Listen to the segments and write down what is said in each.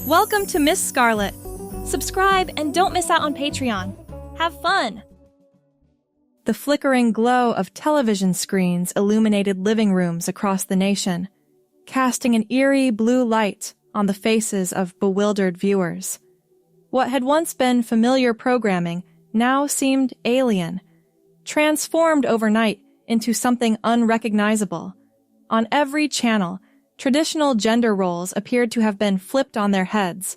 Welcome to Miss Scarlett. Subscribe and don't miss out on Patreon. Have fun! The flickering glow of television screens illuminated living rooms across the nation, casting an eerie blue light on the faces of bewildered viewers. What had once been familiar programming now seemed alien, transformed overnight into something unrecognizable. On every channel, traditional gender roles appeared to have been flipped on their heads.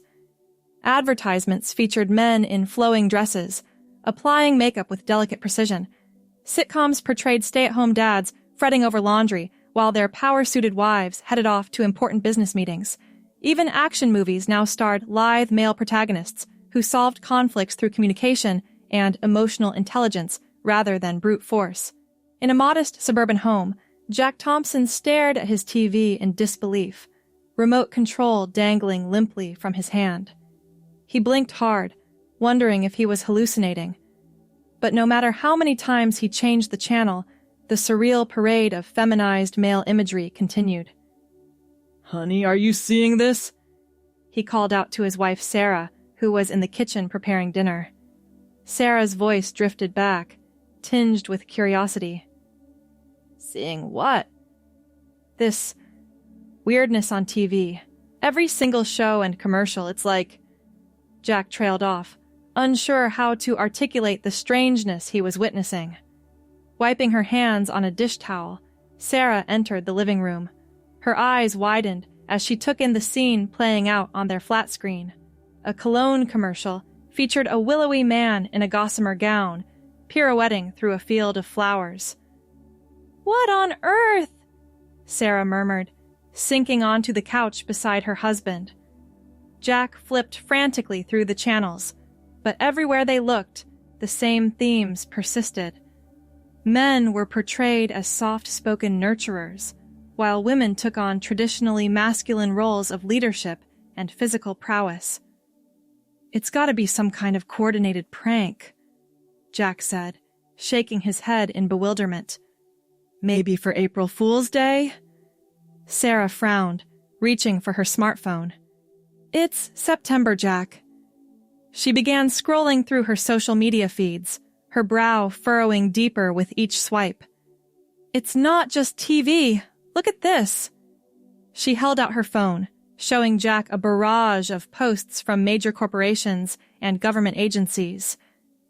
Advertisements featured men in flowing dresses, applying makeup with delicate precision. Sitcoms portrayed stay-at-home dads fretting over laundry while their power-suited wives headed off to important business meetings. Even action movies now starred lithe male protagonists who solved conflicts through communication and emotional intelligence rather than brute force. In a modest suburban home, Jack Thompson stared at his TV in disbelief, remote control dangling limply from his hand. He blinked hard, wondering if he was hallucinating. But no matter how many times he changed the channel, the surreal parade of feminized male imagery continued. "Honey, are you seeing this?" He called out to his wife Sarah, who was in the kitchen preparing dinner. Sarah's voice drifted back, tinged with curiosity. "Seeing what?" "This weirdness on TV. Every single show and commercial, it's like..." Jack trailed off, unsure how to articulate the strangeness he was witnessing. Wiping her hands on a dish towel, Sarah entered the living room. Her eyes widened as she took in the scene playing out on their flat screen. A cologne commercial featured a willowy man in a gossamer gown, pirouetting through a field of flowers. "What on earth?" Sarah murmured, sinking onto the couch beside her husband. Jack flipped frantically through the channels, but everywhere they looked, the same themes persisted. Men were portrayed as soft-spoken nurturers, while women took on traditionally masculine roles of leadership and physical prowess. "It's gotta be some kind of coordinated prank," Jack said, shaking his head in bewilderment. "Maybe for April Fool's Day?" Sarah frowned, reaching for her smartphone. "It's September, Jack." She began scrolling through her social media feeds, her brow furrowing deeper with each swipe. "It's not just TV. Look at this." She held out her phone, showing Jack a barrage of posts from major corporations and government agencies.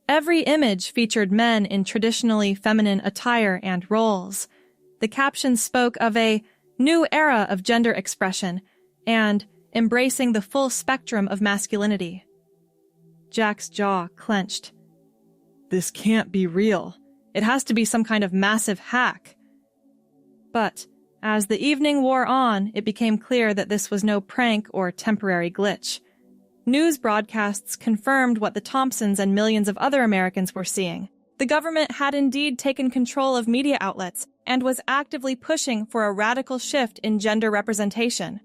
Every image featured men in traditionally feminine attire and roles. The captions spoke of a new era of gender expression and embracing the full spectrum of masculinity. Jack's jaw clenched. "This can't be real. It has to be some kind of massive hack." But as the evening wore on, it became clear that this was no prank or temporary glitch. News broadcasts confirmed what the Thompsons and millions of other Americans were seeing. The government had indeed taken control of media outlets and was actively pushing for a radical shift in gender representation.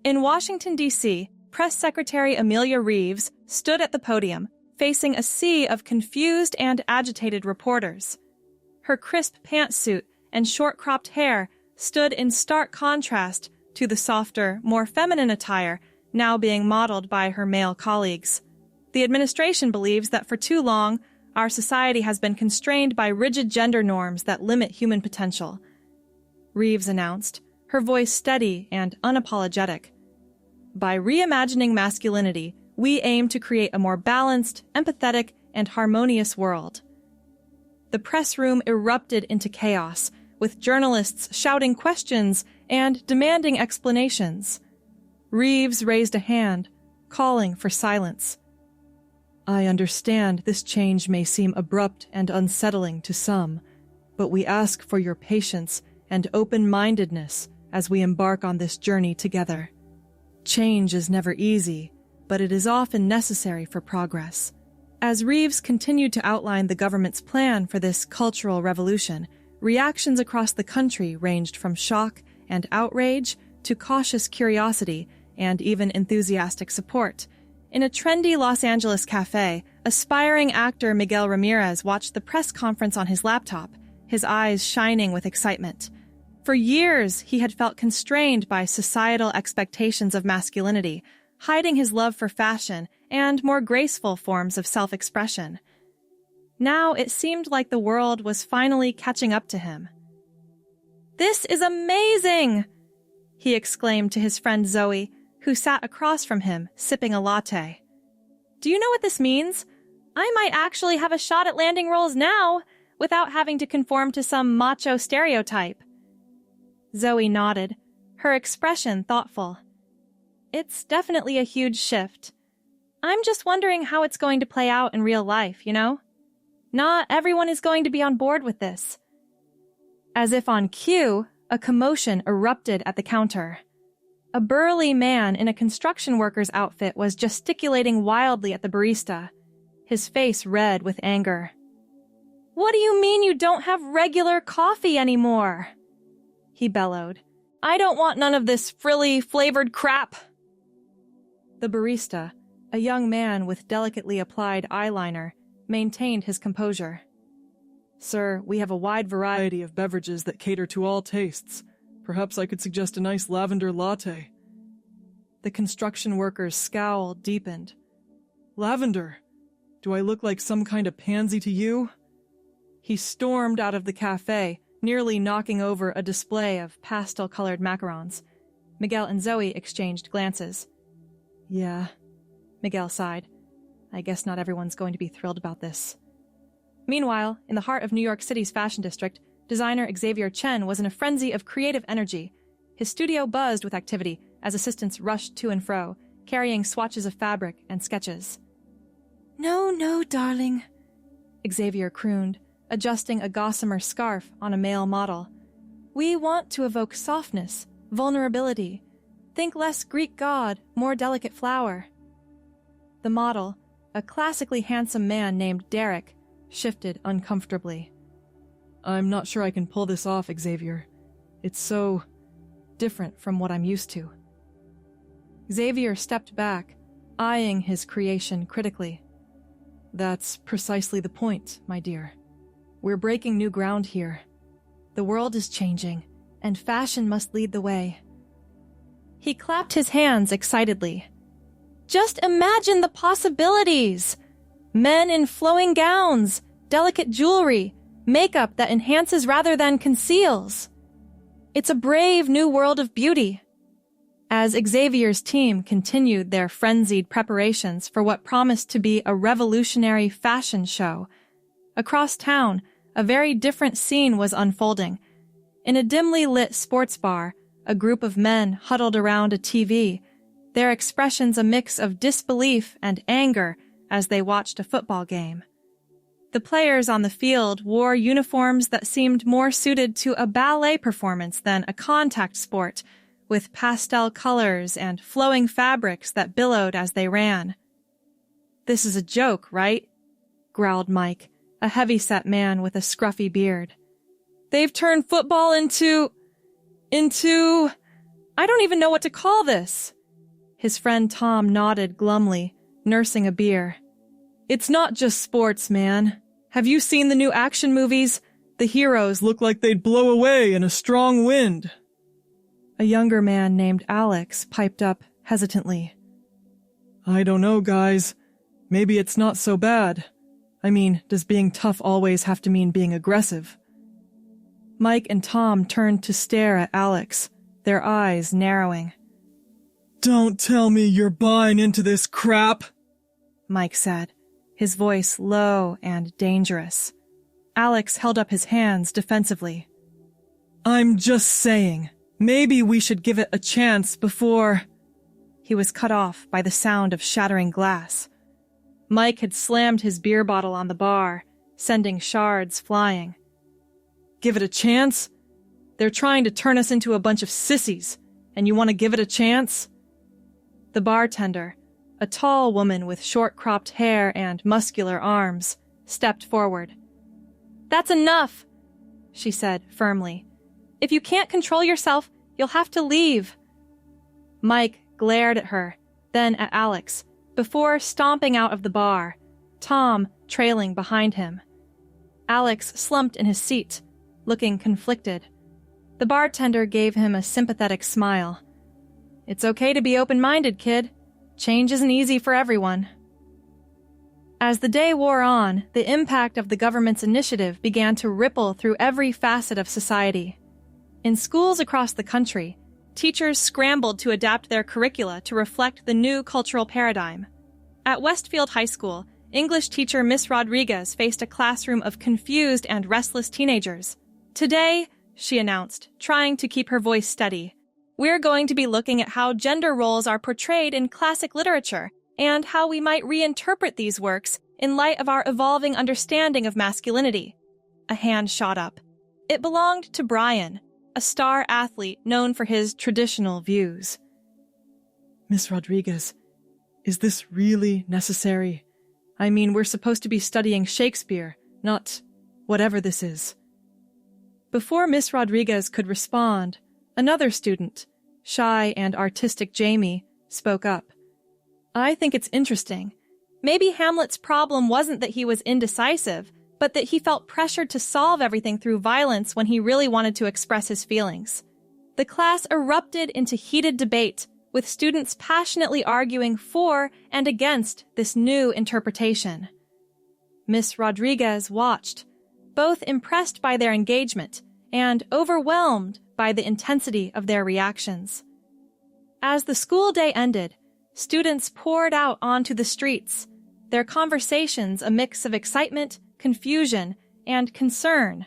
In Washington, D.C., Press Secretary Amelia Reeves stood at the podium, facing a sea of confused and agitated reporters. Her crisp pantsuit and short-cropped hair stood in stark contrast to the softer, more feminine attire now being modeled by her male colleagues. The administration believes that for too long, our society has been constrained by rigid gender norms that limit human potential. Reeves announced, her voice steady and unapologetic. "By reimagining masculinity, we aim to create a more balanced, empathetic, and harmonious world." The press room erupted into chaos, with journalists shouting questions and demanding explanations. Reeves raised a hand, calling for silence. "I understand this change may seem abrupt and unsettling to some, but we ask for your patience and open-mindedness as we embark on this journey together. Change is never easy, but it is often necessary for progress." As Reeves continued to outline the government's plan for this cultural revolution, reactions across the country ranged from shock and outrage to cautious curiosity and even enthusiastic support. In a trendy Los Angeles cafe, aspiring actor Miguel Ramirez watched the press conference on his laptop, his eyes shining with excitement. For years, he had felt constrained by societal expectations of masculinity, hiding his love for fashion and more graceful forms of self-expression. Now it seemed like the world was finally catching up to him. "This is amazing!" he exclaimed to his friend Zoe, who sat across from him, sipping a latte. "Do you know what this means? I might actually have a shot at landing roles now, without having to conform to some macho stereotype." Zoe nodded, her expression thoughtful. "It's definitely a huge shift. I'm just wondering how it's going to play out in real life, you know? Not everyone is going to be on board with this." As if on cue, a commotion erupted at the counter. A burly man in a construction worker's outfit was gesticulating wildly at the barista, his face red with anger. "What do you mean you don't have regular coffee anymore?" he bellowed. "I don't want none of this frilly, flavored crap." The barista, a young man with delicately applied eyeliner, maintained his composure. Sir, we have a wide variety of beverages that cater to all tastes. Perhaps I could suggest a nice lavender latte. The construction worker's scowl deepened. Lavender? Do I look like some kind of pansy to you? He stormed out of the cafe, nearly knocking over a display of pastel-colored macarons. Miguel and Zoe exchanged glances. "Yeah," Miguel sighed. "I guess not everyone's going to be thrilled about this." Meanwhile, in the heart of New York City's fashion district, designer Xavier Chen was in a frenzy of creative energy. His studio buzzed with activity as assistants rushed to and fro, carrying swatches of fabric and sketches. "No, no, darling," Xavier crooned, adjusting a gossamer scarf on a male model. "We want to evoke softness, vulnerability. Think less Greek god, more delicate flower." The model, a classically handsome man named Derek, shifted uncomfortably. "I'm not sure I can pull this off, Xavier. It's so different from what I'm used to." Xavier stepped back, eyeing his creation critically. "That's precisely the point, my dear. We're breaking new ground here. The world is changing, and fashion must lead the way." He clapped his hands excitedly. "Just imagine the possibilities! Men in flowing gowns, delicate jewelry, makeup that enhances rather than conceals. It's a brave new world of beauty." As Xavier's team continued their frenzied preparations for what promised to be a revolutionary fashion show, across town, a very different scene was unfolding. In a dimly lit sports bar, a group of men huddled around a TV, their expressions a mix of disbelief and anger as they watched a football game. The players on the field wore uniforms that seemed more suited to a ballet performance than a contact sport, with pastel colors and flowing fabrics that billowed as they ran. "This is a joke, right?" growled Mike, a heavy-set man with a scruffy beard. "They've turned football into... I don't even know what to call this." His friend Tom nodded glumly, nursing a beer. "It's not just sports, man. Have you seen the new action movies? The heroes look like they'd blow away in a strong wind." A younger man named Alex piped up hesitantly. "I don't know, guys. Maybe it's not so bad. I mean, does being tough always have to mean being aggressive?" Mike and Tom turned to stare at Alex, their eyes narrowing. "Don't tell me you're buying into this crap," Mike said, his voice low and dangerous. Alex held up his hands defensively. "I'm just saying, maybe we should give it a chance before—" He was cut off by the sound of shattering glass. Mike had slammed his beer bottle on the bar, sending shards flying. "Give it a chance? They're trying to turn us into a bunch of sissies, and you want to give it a chance?" The bartender, a tall woman with short-cropped hair and muscular arms, stepped forward. "That's enough," she said firmly. "If you can't control yourself, you'll have to leave." Mike glared at her, then at Alex, before stomping out of the bar, Tom trailing behind him. Alex slumped in his seat, looking conflicted. The bartender gave him a sympathetic smile. "It's okay to be open-minded, kid. Change isn't easy for everyone. As the day wore on, the impact of the government's initiative began to ripple through every facet of society. In schools across the country, teachers scrambled to adapt their curricula to reflect the new cultural paradigm. At Westfield High School, English teacher Miss Rodriguez faced a classroom of confused and restless teenagers. "Today," she announced, trying to keep her voice steady, "we're going to be looking at how gender roles are portrayed in classic literature and how we might reinterpret these works in light of our evolving understanding of masculinity." A hand shot up. It belonged to Brian, a star athlete known for his traditional views. Miss Rodriguez, is this really necessary? I mean, we're supposed to be studying Shakespeare, not whatever this is. Before Miss Rodriguez could respond, another student, shy and artistic Jamie, spoke up. "I think it's interesting. Maybe Hamlet's problem wasn't that he was indecisive, but that he felt pressured to solve everything through violence when he really wanted to express his feelings." The class erupted into heated debate, with students passionately arguing for and against this new interpretation. Miss Rodriguez watched, both impressed by their engagement and overwhelmed by the intensity of their reactions. As the school day ended, students poured out onto the streets, their conversations a mix of excitement, confusion, and concern.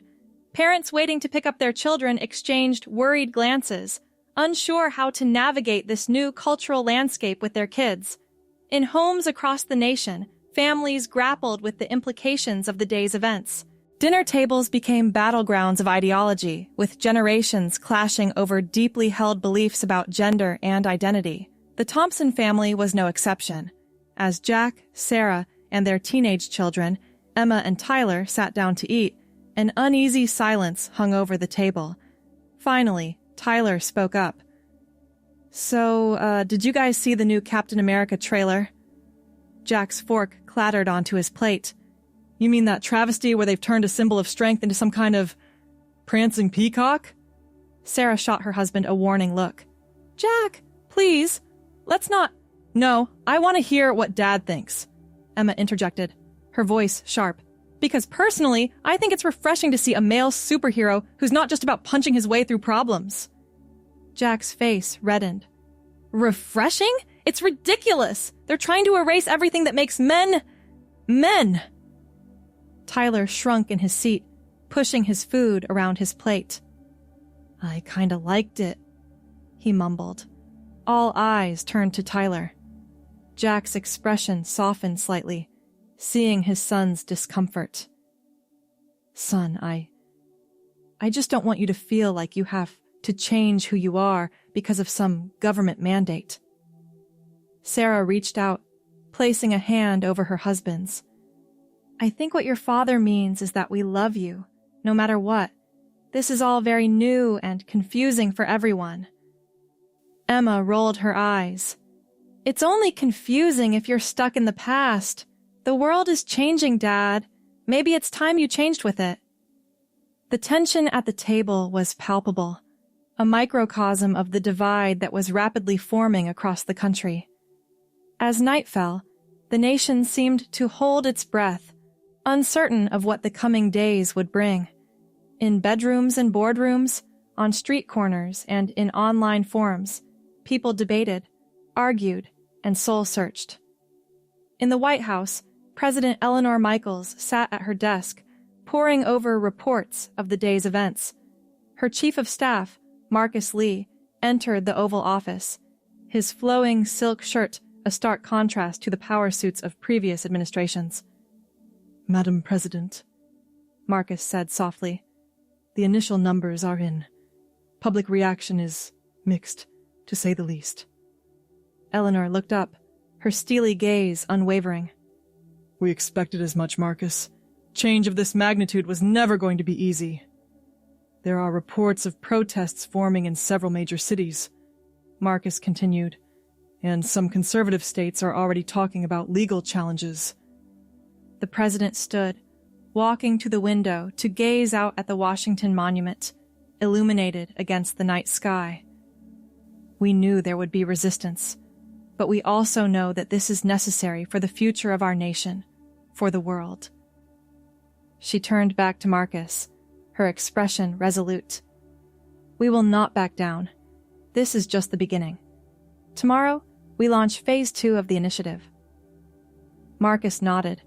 Parents waiting to pick up their children exchanged worried glances, unsure how to navigate this new cultural landscape with their kids. In homes across the nation, families grappled with the implications of the day's events. Dinner tables became battlegrounds of ideology, with generations clashing over deeply held beliefs about gender and identity. The Thompson family was no exception. As Jack, Sarah, and their teenage children, Emma and Tyler, sat down to eat, an uneasy silence hung over the table. Finally, Tyler spoke up. "So, did you guys see the new Captain America trailer?" Jack's fork clattered onto his plate. "You mean that travesty where they've turned a symbol of strength into some kind of prancing peacock?" Sarah shot her husband a warning look. "Jack, please, let's not—" "No, I want to hear what Dad thinks," Emma interjected, her voice sharp. "Because personally, I think it's refreshing to see a male superhero who's not just about punching his way through problems." Jack's face reddened. "Refreshing? It's ridiculous! They're trying to erase everything that makes men... Tyler shrunk in his seat, pushing his food around his plate. "I kinda liked it," he mumbled. All eyes turned to Tyler. Jack's expression softened slightly, seeing his son's discomfort. "Son, I just don't want you to feel like you have to change who you are because of some government mandate." Sarah reached out, placing a hand over her husband's. "I think what your father means is that we love you, no matter what. This is all very new and confusing for everyone." Emma rolled her eyes. "It's only confusing if you're stuck in the past. The world is changing, Dad. Maybe it's time you changed with it." The tension at the table was palpable, a microcosm of the divide that was rapidly forming across the country. As night fell, the nation seemed to hold its breath, uncertain of what the coming days would bring. In bedrooms and boardrooms, on street corners, and in online forums, people debated, argued, and soul-searched. In the White House, President Eleanor Michaels sat at her desk, poring over reports of the day's events. Her chief of staff, Marcus Lee, entered the Oval Office, his flowing silk shirt a stark contrast to the power suits of previous administrations. "Madam President," Marcus said softly, "the initial numbers are in. Public reaction is mixed, to say the least." Eleanor looked up, her steely gaze unwavering. "We expected as much, Marcus. Change of this magnitude was never going to be easy. There are reports of protests forming in several major cities," Marcus continued, "and some conservative states are already talking about legal challenges." The president stood, walking to the window to gaze out at the Washington Monument, illuminated against the night sky. "We knew there would be resistance. but we also know that this is necessary for the future of our nation, for the world. She turned back to Marcus, her expression resolute. We will not back down. This is just the beginning. Tomorrow, we launch Phase 2 of the initiative. Marcus nodded,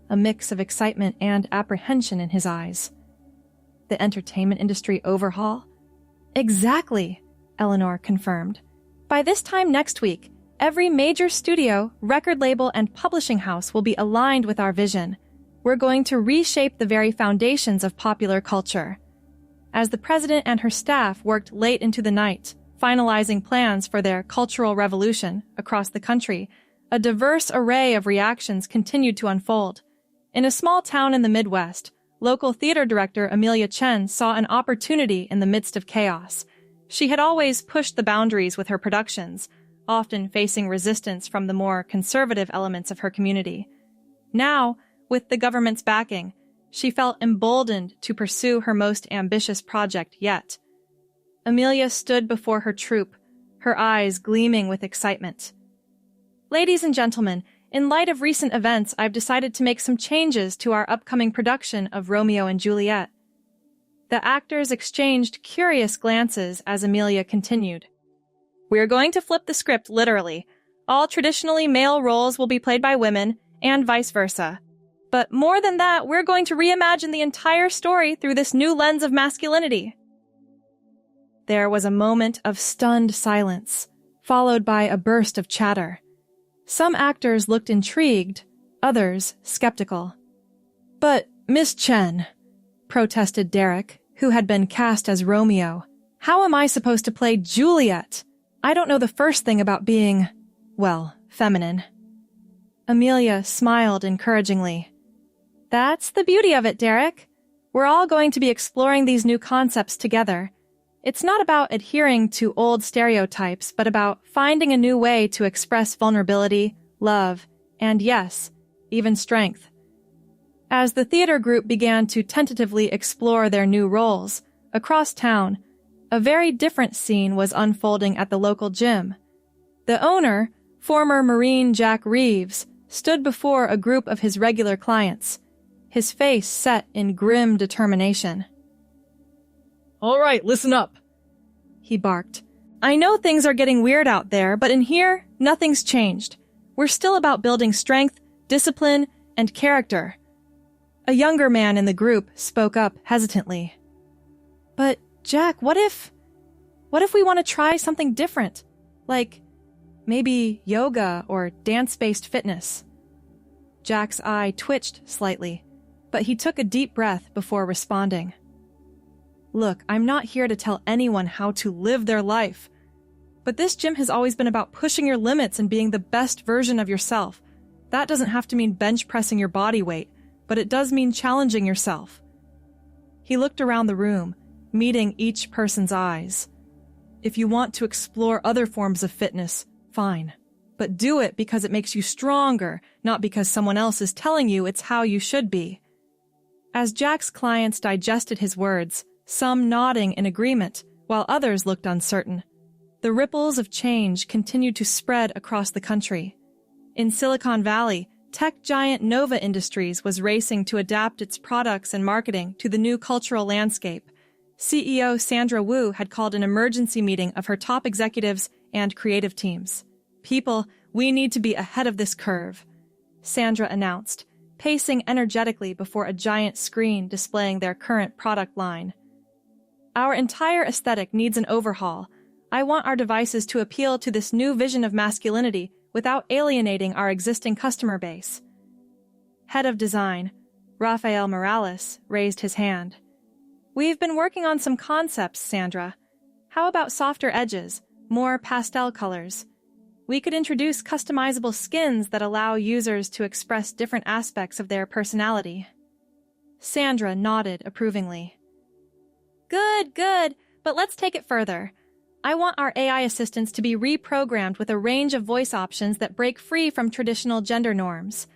a mix of excitement and apprehension in his eyes. The entertainment industry overhaul? Exactly, Eleanor confirmed. By this time next week, every major studio, record label, and publishing house will be aligned with our vision. We're going to reshape the very foundations of popular culture. As the president and her staff worked late into the night, finalizing plans for their cultural revolution across the country, a diverse array of reactions continued to unfold. In a small town in the Midwest, local theater director Amelia Chen saw an opportunity in the midst of chaos. She had always pushed the boundaries with her productions, often facing resistance from the more conservative elements of her community. Now, with the government's backing, she felt emboldened to pursue her most ambitious project yet. Amelia stood before her troupe, her eyes gleaming with excitement. Ladies and gentlemen, in light of recent events, I've decided to make some changes to our upcoming production of Romeo and Juliet. The actors exchanged curious glances as Amelia continued. We're going to flip the script literally. All traditionally male roles will be played by women, and vice versa. But more than that, we're going to reimagine the entire story through this new lens of masculinity. There was a moment of stunned silence, followed by a burst of chatter. Some actors looked intrigued, others skeptical. But, Miss Chen, protested Derek, who had been cast as Romeo, how am I supposed to play Juliet? I don't know the first thing about being, well, feminine. Amelia smiled encouragingly. That's the beauty of it, Derek. We're all going to be exploring these new concepts together. It's not about adhering to old stereotypes, but about finding a new way to express vulnerability, love, and yes, even strength. As the theater group began to tentatively explore their new roles, across town, a very different scene was unfolding at the local gym. The owner, former Marine Jack Reeves, stood before a group of his regular clients, his face set in grim determination. All right, listen up, he barked. I know things are getting weird out there, but in here, nothing's changed. We're still about building strength, discipline, and character. A younger man in the group spoke up hesitantly. But, Jack, what if we want to try something different? Like, maybe yoga or dance-based fitness? Jack's eye twitched slightly, but he took a deep breath before responding. Look, I'm not here to tell anyone how to live their life, but this gym has always been about pushing your limits and being the best version of yourself. That doesn't have to mean bench pressing your body weight, but it does mean challenging yourself. He looked around the room, meeting each person's eyes. If you want to explore other forms of fitness, fine. But do it because it makes you stronger, not because someone else is telling you it's how you should be. As Jack's clients digested his words, some nodding in agreement, while others looked uncertain, the ripples of change continued to spread across the country. In Silicon Valley, tech giant Nova Industries was racing to adapt its products and marketing to the new cultural landscape. CEO Sandra Wu had called an emergency meeting of her top executives and creative teams. People, we need to be ahead of this curve, Sandra announced, pacing energetically before a giant screen displaying their current product line. Our entire aesthetic needs an overhaul. I want our devices to appeal to this new vision of masculinity without alienating our existing customer base. Head of Design, Rafael Morales, raised his hand. We've been working on some concepts, Sandra. How about softer edges, more pastel colors? We could introduce customizable skins that allow users to express different aspects of their personality. Sandra nodded approvingly. Good, but let's take it further. I want our AI assistants to be reprogrammed with a range of voice options that break free from traditional gender norms.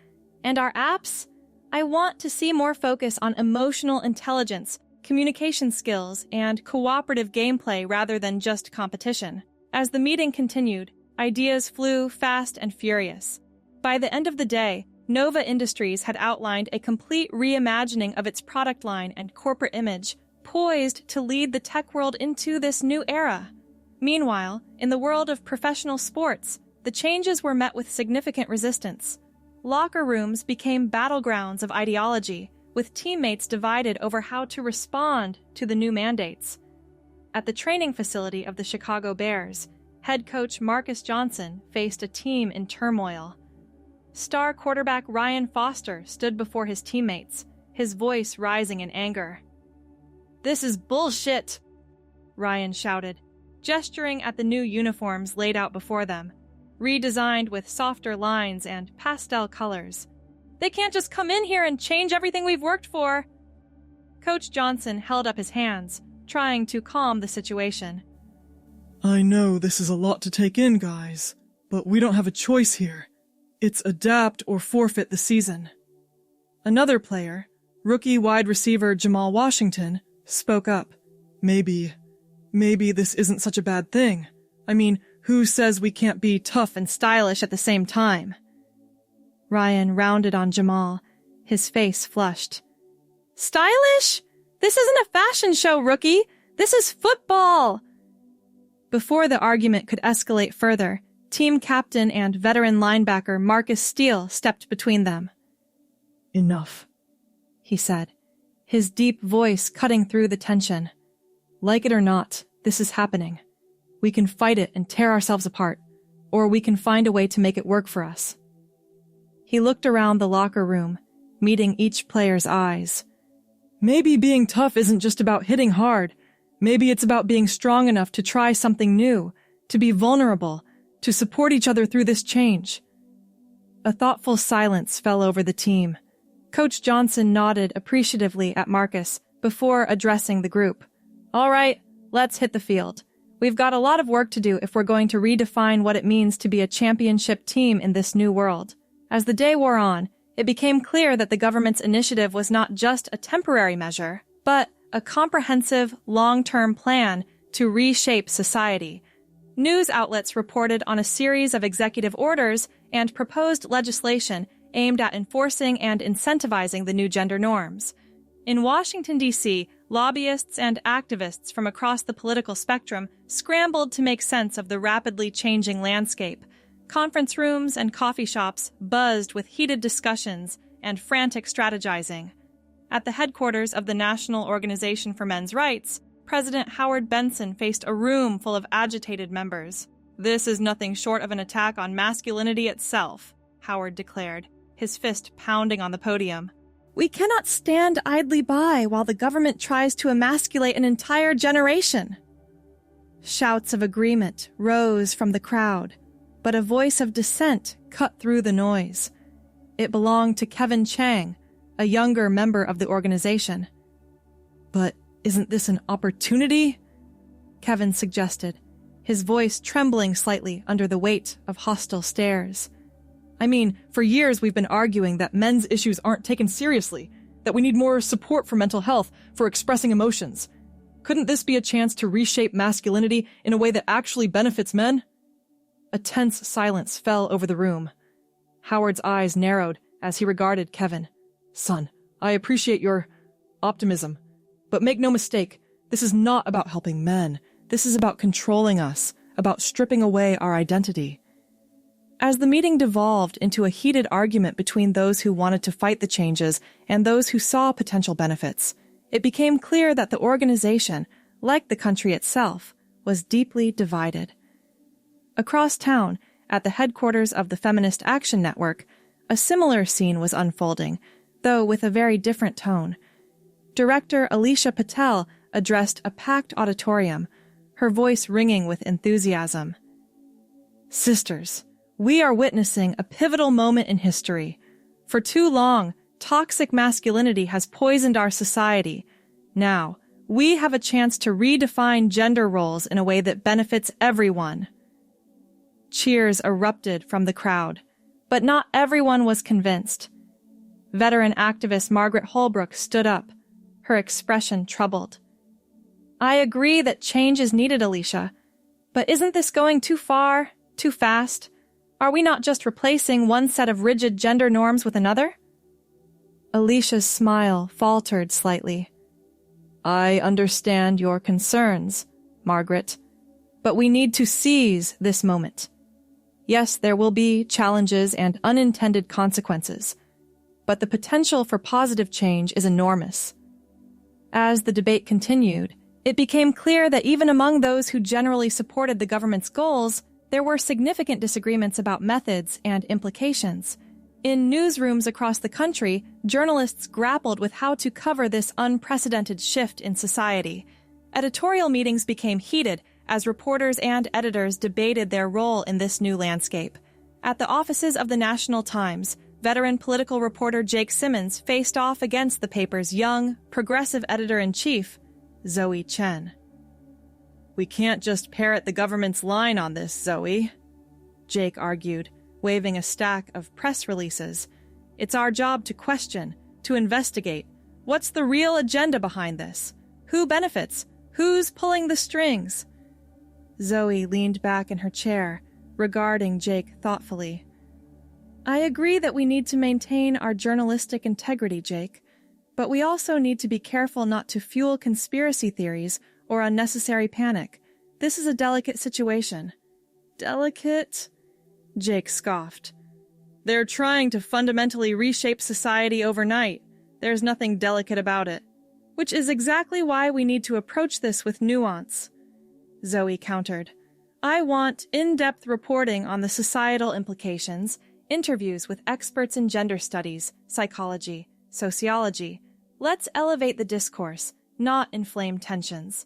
And our apps? I want to see more focus on emotional intelligence, communication skills, and cooperative gameplay rather than just competition. As the meeting continued, Ideas flew fast and furious. By the end of the day, Nova Industries had outlined a complete reimagining of its product line and corporate image, poised to lead the tech world into this new era. Meanwhile, in the world of professional sports, the changes were met with significant resistance. Locker rooms became battlegrounds of ideology, with teammates divided over how to respond to the new mandates. At the training facility of the Chicago Bears, head coach Marcus Johnson faced a team in turmoil. Star quarterback Ryan Foster stood before his teammates, his voice rising in anger. "This is bullshit," Ryan shouted, gesturing at the new uniforms laid out before them, redesigned with softer lines and pastel colors. "They can't just come in here and change everything we've worked for." Coach Johnson held up his hands, trying to calm the situation. I know this is a lot to take in, guys, but we don't have a choice here. It's adapt or forfeit the season. Another player, rookie wide receiver Jamal Washington, spoke up. Maybe this isn't such a bad thing. I mean, who says we can't be tough and stylish at the same time? Ryan rounded on Jamal, his face flushed. "Stylish? This isn't a fashion show, rookie. This is football." Before the argument could escalate further, team captain and veteran linebacker Marcus Steele stepped between them. "Enough," he said, his deep voice cutting through the tension. "Like it or not, this is happening. We can fight it and tear ourselves apart, or we can find a way to make it work for us." He looked around the locker room, meeting each player's eyes. Maybe being tough isn't just about hitting hard. Maybe it's about being strong enough to try something new, to be vulnerable, to support each other through this change. A thoughtful silence fell over the team. Coach Johnson nodded appreciatively at Marcus before addressing the group. "All right, let's hit the field. We've got a lot of work to do if we're going to redefine what it means to be a championship team in this new world." As the day wore on, it became clear that the government's initiative was not just a temporary measure, but a comprehensive, long-term plan to reshape society. News outlets reported on a series of executive orders and proposed legislation aimed at enforcing and incentivizing the new gender norms. In Washington, D.C., lobbyists and activists from across the political spectrum scrambled to make sense of the rapidly changing landscape. Conference rooms and coffee shops buzzed with heated discussions and frantic strategizing. At the headquarters of the National Organization for Men's Rights, President Howard Benson faced a room full of agitated members. "This is nothing short of an attack on masculinity itself," Howard declared, his fist pounding on the podium. "We cannot stand idly by while the government tries to emasculate an entire generation." Shouts of agreement rose from the crowd, but a voice of dissent cut through the noise. It belonged to Kevin Chang, a younger member of the organization. "But isn't this an opportunity?" Kevin suggested, his voice trembling slightly under the weight of hostile stares. "I mean, for years we've been arguing that men's issues aren't taken seriously, that we need more support for mental health, for expressing emotions. Couldn't this be a chance to reshape masculinity in a way that actually benefits men?" A tense silence fell over the room. Howard's eyes narrowed as he regarded Kevin. "Son, I appreciate your optimism, but make no mistake, this is not about helping men. This is about controlling us, about stripping away our identity." As the meeting devolved into a heated argument between those who wanted to fight the changes and those who saw potential benefits, it became clear that the organization, like the country itself, was deeply divided. Across town, at the headquarters of the Feminist Action Network, a similar scene was unfolding, though with a very different tone. Director Alicia Patel addressed a packed auditorium, her voice ringing with enthusiasm. "Sisters, we are witnessing a pivotal moment in history. For too long, toxic masculinity has poisoned our society. Now, we have a chance to redefine gender roles in a way that benefits everyone." Cheers erupted from the crowd, but not everyone was convinced. Veteran activist Margaret Holbrook stood up, her expression troubled. "I agree that change is needed, Alicia, but isn't this going too far?" Too fast? Are we not just replacing one set of rigid gender norms with another? Alicia's smile faltered slightly. I understand your concerns, Margaret, but we need to seize this moment. Yes, there will be challenges and unintended consequences, but the potential for positive change is enormous. As the debate continued, it became clear that even among those who generally supported the government's goals, there were significant disagreements about methods and implications. In newsrooms across the country, journalists grappled with how to cover this unprecedented shift in society. Editorial meetings became heated as reporters and editors debated their role in this new landscape. At the offices of the National Times, veteran political reporter Jake Simmons faced off against the paper's young, progressive editor-in-chief, Zoe Chen. We can't just parrot the government's line on this, Zoe, Jake argued, waving a stack of press releases. It's our job to question, to investigate. What's the real agenda behind this? Who benefits? Who's pulling the strings? Zoe leaned back in her chair, regarding Jake thoughtfully. I agree that we need to maintain our journalistic integrity, Jake, but we also need to be careful not to fuel conspiracy theories or unnecessary panic. This is a delicate situation. Delicate? Jake scoffed. They're trying to fundamentally reshape society overnight. There's nothing delicate about it. Which is exactly why we need to approach this with nuance. Zoe countered. I want in-depth reporting on the societal implications, interviews with experts in gender studies, psychology, sociology. Let's elevate the discourse, not inflame tensions.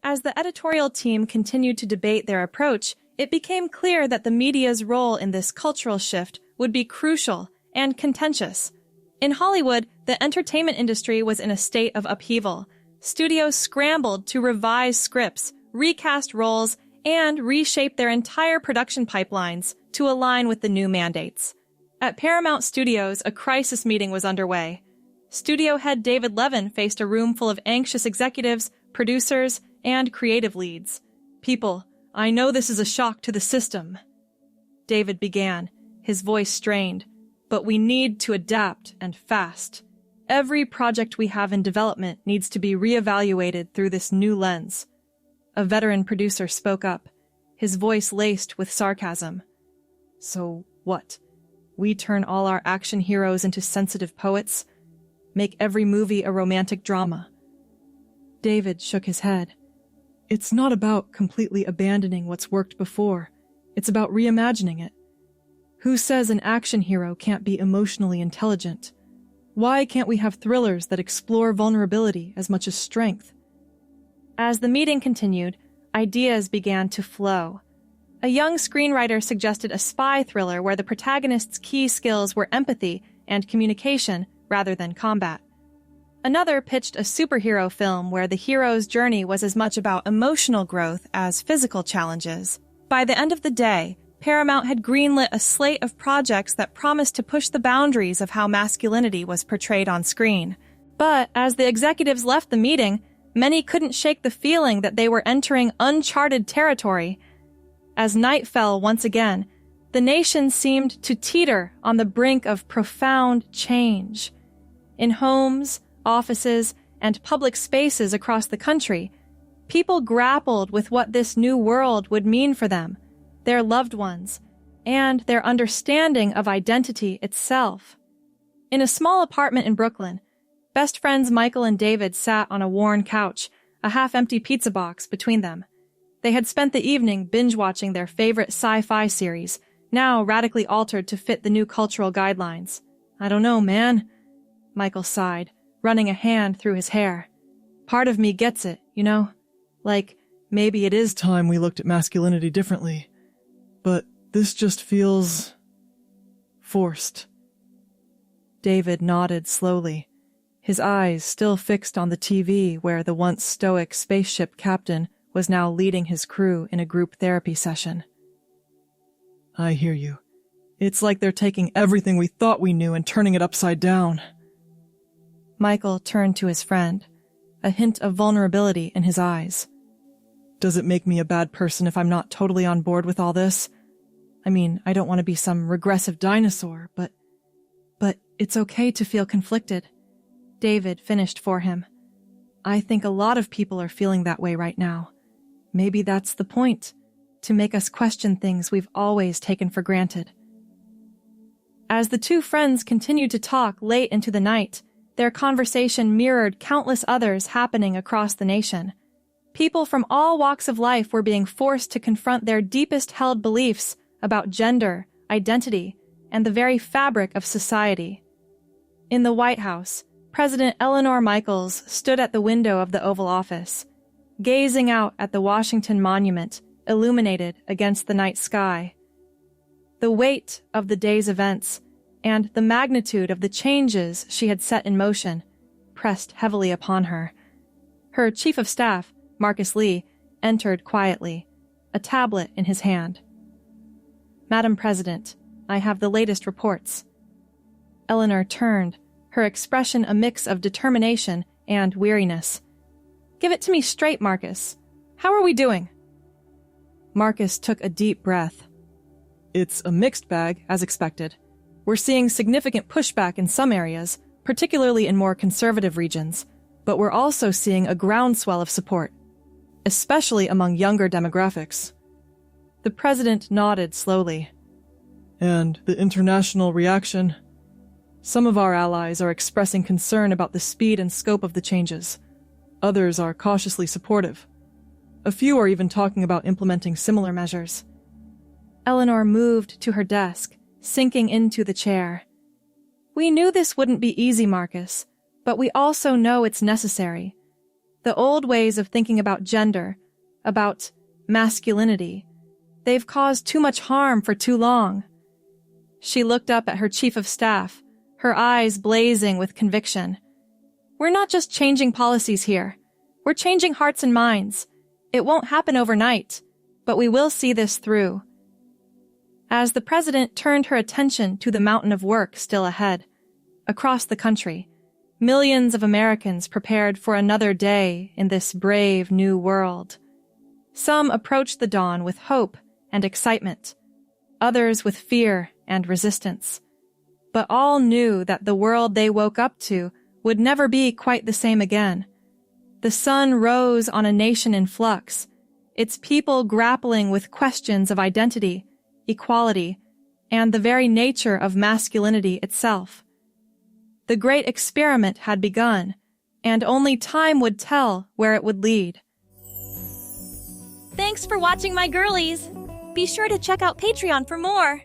As the editorial team continued to debate their approach, it became clear that the media's role in this cultural shift would be crucial and contentious. In Hollywood, the entertainment industry was in a state of upheaval. Studios scrambled to revise scripts, recast roles, and reshape their entire production pipelines to align with the new mandates. At Paramount Studios, a crisis meeting was underway. Studio head David Levin faced a room full of anxious executives, producers, and creative leads. People, I know this is a shock to the system. David began, his voice strained, but we need to adapt and fast. Every project we have in development needs to be reevaluated through this new lens. A veteran producer spoke up, his voice laced with sarcasm. So what? We turn all our action heroes into sensitive poets? Make every movie a romantic drama? David shook his head. It's not about completely abandoning what's worked before. It's about reimagining it. Who says an action hero can't be emotionally intelligent? Why can't we have thrillers that explore vulnerability as much as strength? As the meeting continued, ideas began to flow. A young screenwriter suggested a spy thriller where the protagonist's key skills were empathy and communication rather than combat. Another pitched a superhero film where the hero's journey was as much about emotional growth as physical challenges. By the end of the day, Paramount had greenlit a slate of projects that promised to push the boundaries of how masculinity was portrayed on screen. But as the executives left the meeting, many couldn't shake the feeling that they were entering uncharted territory. As night fell once again, the nation seemed to teeter on the brink of profound change. In homes, offices, and public spaces across the country, people grappled with what this new world would mean for them, their loved ones, and their understanding of identity itself. In a small apartment in Brooklyn, best friends Michael and David sat on a worn couch, a half-empty pizza box between them. They had spent the evening binge-watching their favorite sci-fi series, now radically altered to fit the new cultural guidelines. I don't know, man, Michael sighed, running a hand through his hair. Part of me gets it, you know? Like, maybe it is Time we looked at masculinity differently. But this just feels forced. David nodded slowly, his eyes still fixed on the TV where the once stoic spaceship captain was now leading his crew in a group therapy session. I hear you. It's like they're taking everything we thought we knew and turning it upside down. Michael turned to his friend, a hint of vulnerability in his eyes. Does it make me a bad person if I'm not totally on board with all this? I mean, I don't want to be some regressive dinosaur, but it's okay to feel conflicted. David finished for him. I think a lot of people are feeling that way right now. Maybe that's the point, to make us question things we've always taken for granted. As the two friends continued to talk late into the night, their conversation mirrored countless others happening across the nation. People from all walks of life were being forced to confront their deepest held beliefs about gender, identity, and the very fabric of society. In the White House, President Eleanor Michaels stood at the window of the Oval Office, gazing out at the Washington Monument illuminated against the night sky. The weight of the day's events and the magnitude of the changes she had set in motion pressed heavily upon her. Her chief of staff, Marcus Lee, entered quietly, a tablet in his hand. "Madam President, I have the latest reports." Eleanor turned, her expression a mix of determination and weariness. "Give it to me straight, Marcus. How are we doing?" Marcus took a deep breath. "It's a mixed bag, as expected. We're seeing significant pushback in some areas, particularly in more conservative regions, but we're also seeing a groundswell of support, especially among younger demographics." The president nodded slowly. "And the international reaction? Some of our allies are expressing concern about the speed and scope of the changes. Others are cautiously supportive. A few are even talking about implementing similar measures." Eleanor moved to her desk, sinking into the chair. "We knew this wouldn't be easy, Marcus, but we also know it's necessary. The old ways of thinking about gender, about masculinity, they've caused too much harm for too long." She looked up at her chief of staff, her eyes blazing with conviction. "We're not just changing policies here. We're changing hearts and minds. It won't happen overnight, but we will see this through." As the president turned her attention to the mountain of work still ahead, across the country, millions of Americans prepared for another day in this brave new world. Some approached the dawn with hope and excitement, others with fear and resistance. But all knew that the world they woke up to would never be quite the same again. The sun rose on a nation in flux, its people grappling with questions of identity, equality, and the very nature of masculinity itself. The great experiment had begun, and only time would tell where it would lead. Thanks for watching, my girlies! Be sure to check out Patreon for more!